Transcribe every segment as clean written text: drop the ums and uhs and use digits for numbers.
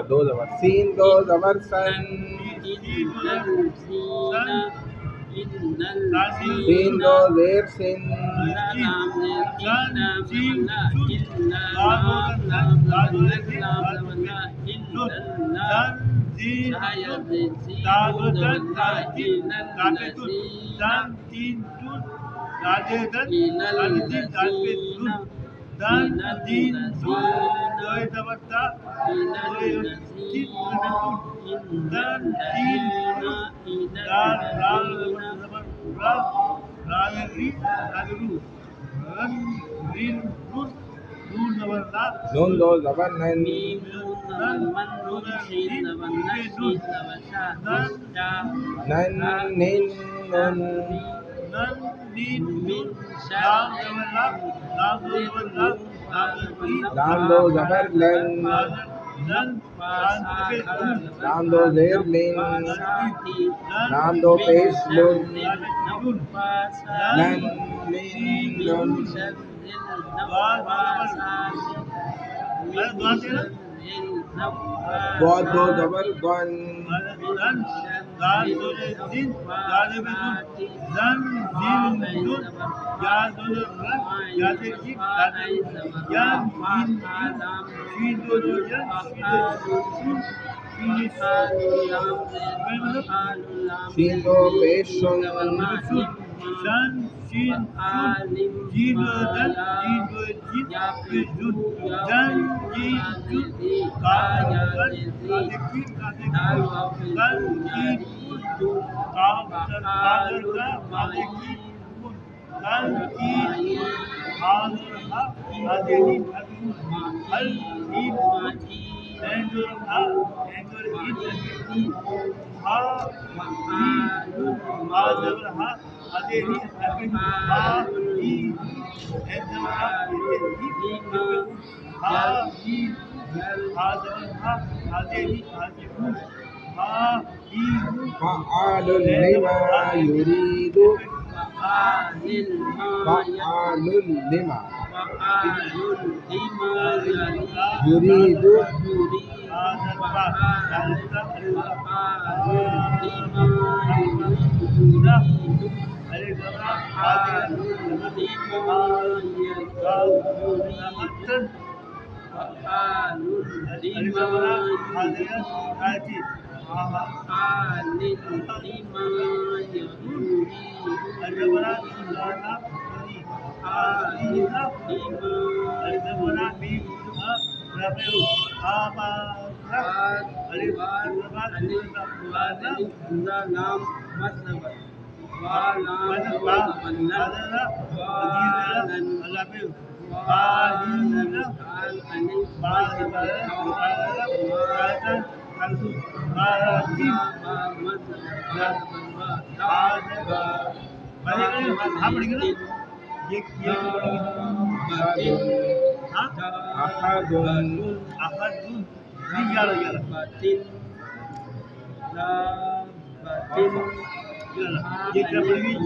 दो जबर सीन दो जबर सन सीन दो जेर सिन नून दो जबर नन नन निन नुन लाम दो जबर लन लाम दो जेर लिन लाम दो पेश लुन लन लिन लुन बहुत दो जबर गन शीन दो पेश सुन فعال لما يريد فعال لما يريد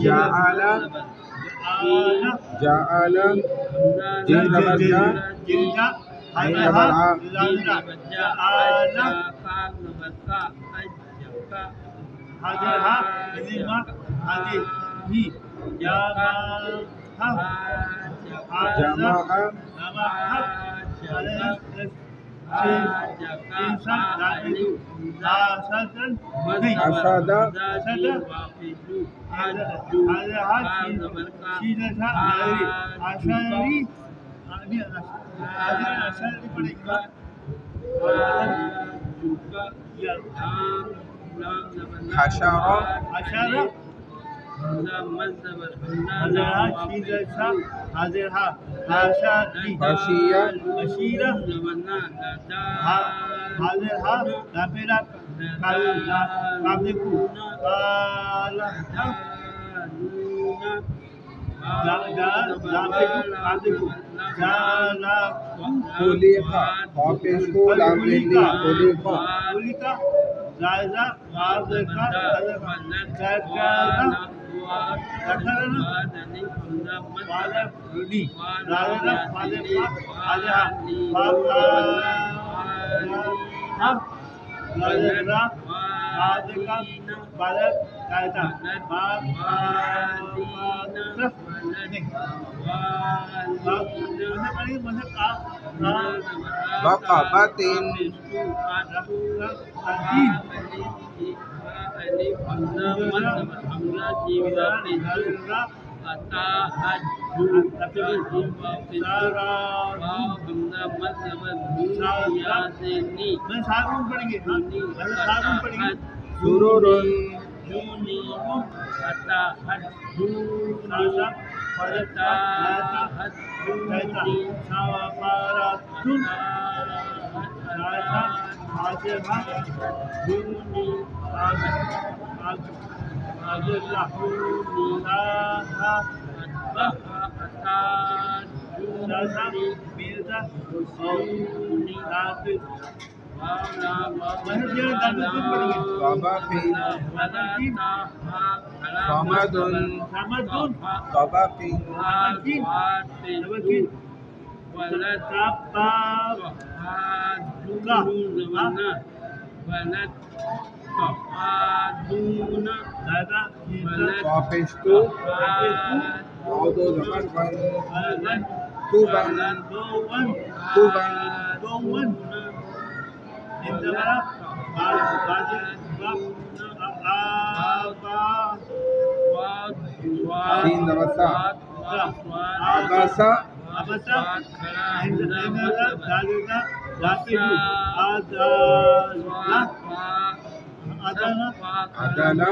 जआला जआला जिन जबर जा आइन जबर आ Kulika, Papisku, Lamlindi, Kulika, Zaza, Mazaka, Father, Rudy, Father, Baqabatin sururun Babafin Samadun Babafin Papistu Audo Zamarban Tuban Sin Navasa Abasa Adala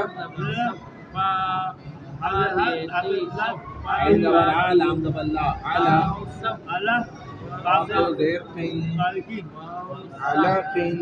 Aina wal alam daballa ala Audo Zerqin Alaqin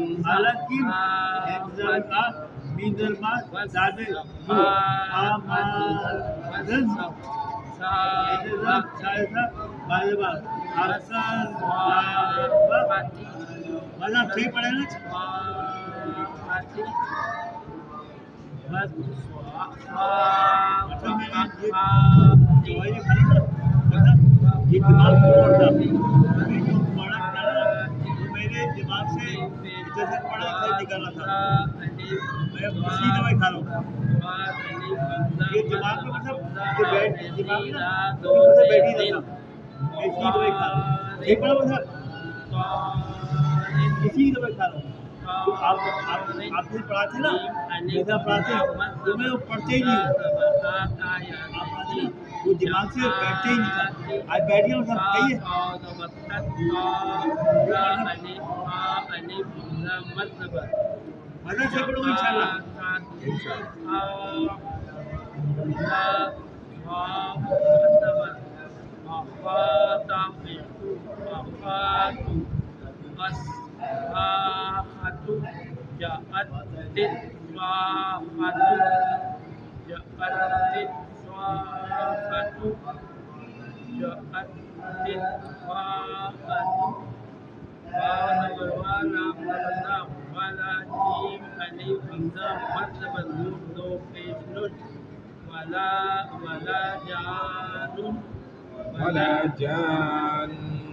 wala jannun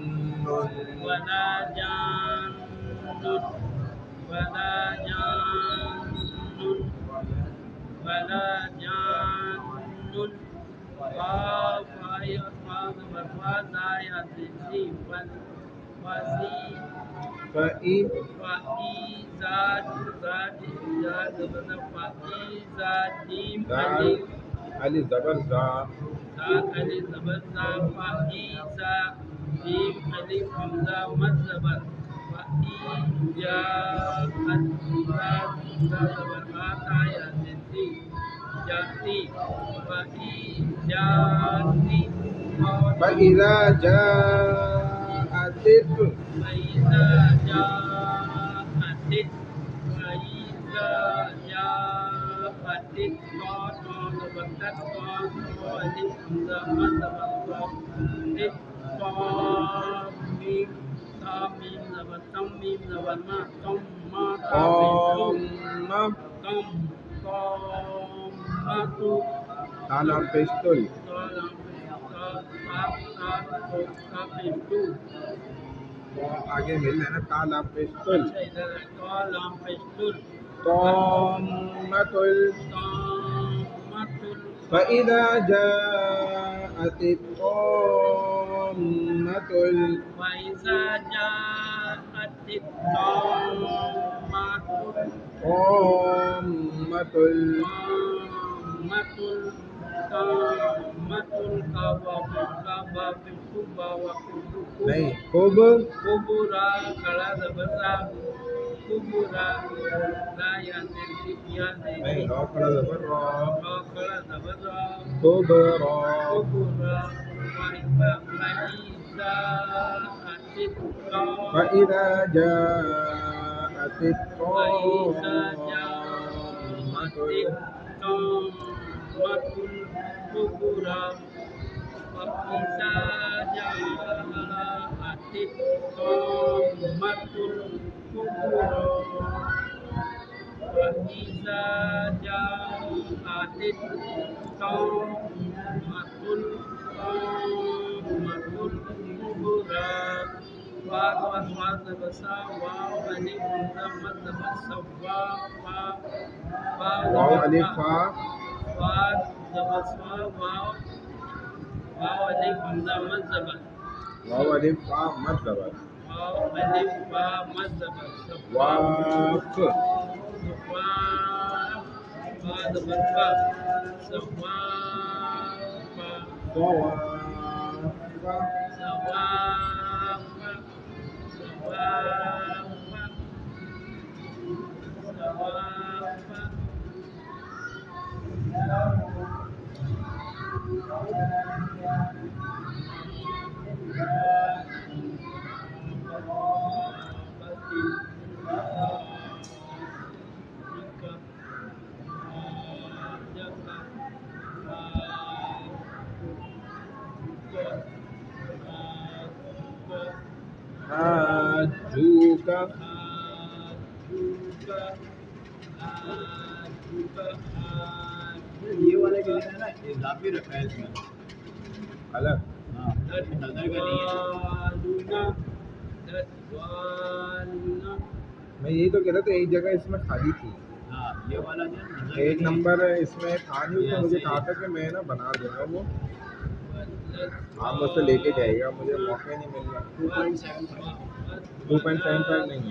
fa'i dal alif zabar za فإذا جاءت Talam pistol आगे मिल है ना Kalam pistol अच्छा इधर Kalam pistol तोम्मतुल तामतुल فإذا جاءت الطامة वैसा जाअति तामतुल الطامة तामतुल तामतुल kawabu kubawa kubuku नहीं खूब kubura kala dabza kubura la ya नहीं रो खड़ा जबर रो kala dabza खूब रो kubura faiza atiqa فإذا جاءت faiza الطامة ja'atit kubura faiza ja'atit matul kubura faiza ja'atit matul kubura wa basa wa alif lam basa واو ألف فا واو ألف همزة مذبة واو ألف فا مد زبر واو ألف باء مذبة واف باء زبر باء سوافا صواف سوافا سوافا سوافا حاجوك ये वाला जो है ना इजाफी रखा है इसमें अलग हाँ नजर का नहीं है मैं यही तो कह रहा था एक जगह इसमें खाली थी हाँ ये वाला जो है नजर एक का नहीं नंबर इसमें था नहीं उसने मुझे कहा था कि मैं ना बना दूंगा वो आप मुझसे लेके जाएगा मुझे मौका ही नहीं मिल रहा 2.75 नहीं है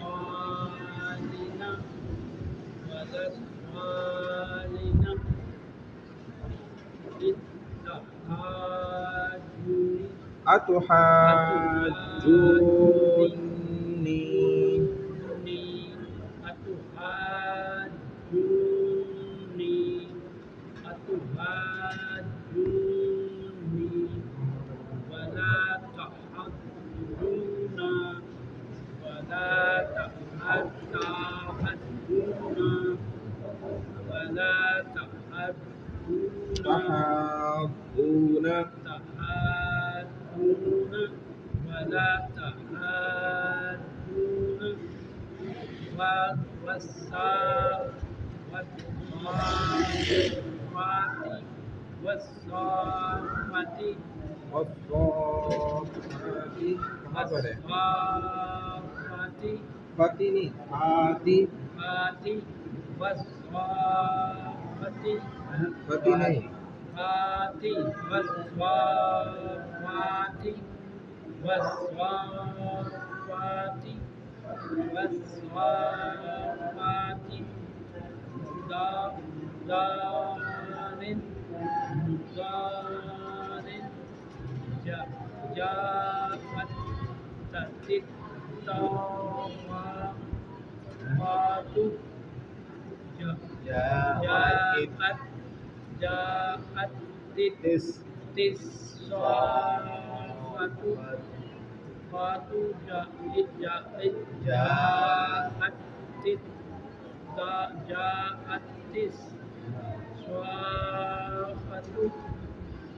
أتحاجوني تحاضون تحادون ولا تحادون والصافات والصافات कहाँ पर है والصافات फाती नहीं फाती फाति والصافات फाती नहीं फाति والصافات والصافات والصافات دار جاءت الطامات جاءت التصافة فاتو جاءت التصافة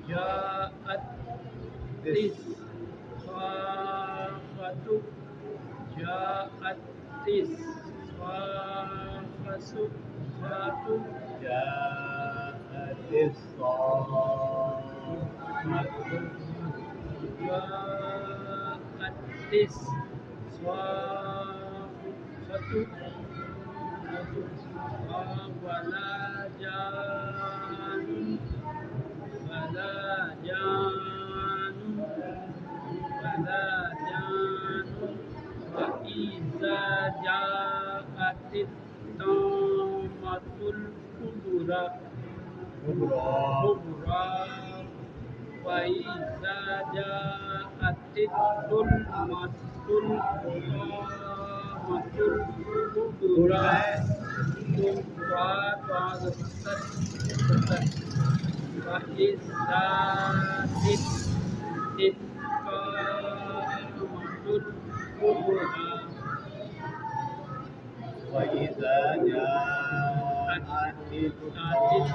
جاءت التصافة جاءت التصافة جاءت الصاخة جاءت ख़ाफ़तु वला जानुन वला जानुन वला जानुन वइज़ा जाअतित ताम्मतुल कुबरा वइज़ा जाअतित तुम्मतुल कुबरा وإذا جاءت الطامة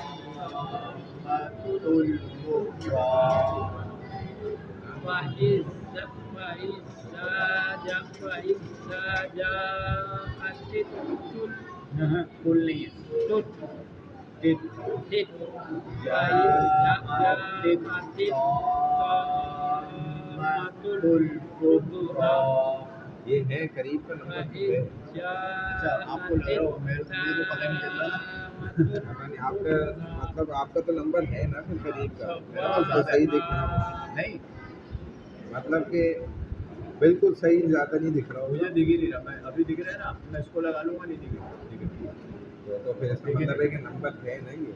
الكبرى كل ये है करीब का नंबर है। अच्छा आपको लग रहा हो मेरे को पता नहीं चल रहा पता नहीं आपका मतलब आपका तो नंबर है ना फिर करीब का, मेरा बहुत तो ज़्यादा सही है। दिख रहा है। नहीं मतलब कि बिल्कुल सही ज़्यादा नहीं दिख रहा मुझे होगा। दिख ही नहीं रहा। मैं अभी दिख रहा है ना, मैं इसको लगा लूंगा, नहीं दिख रहा। तो फिर इसका मतलब है कि नंबर है ना ये।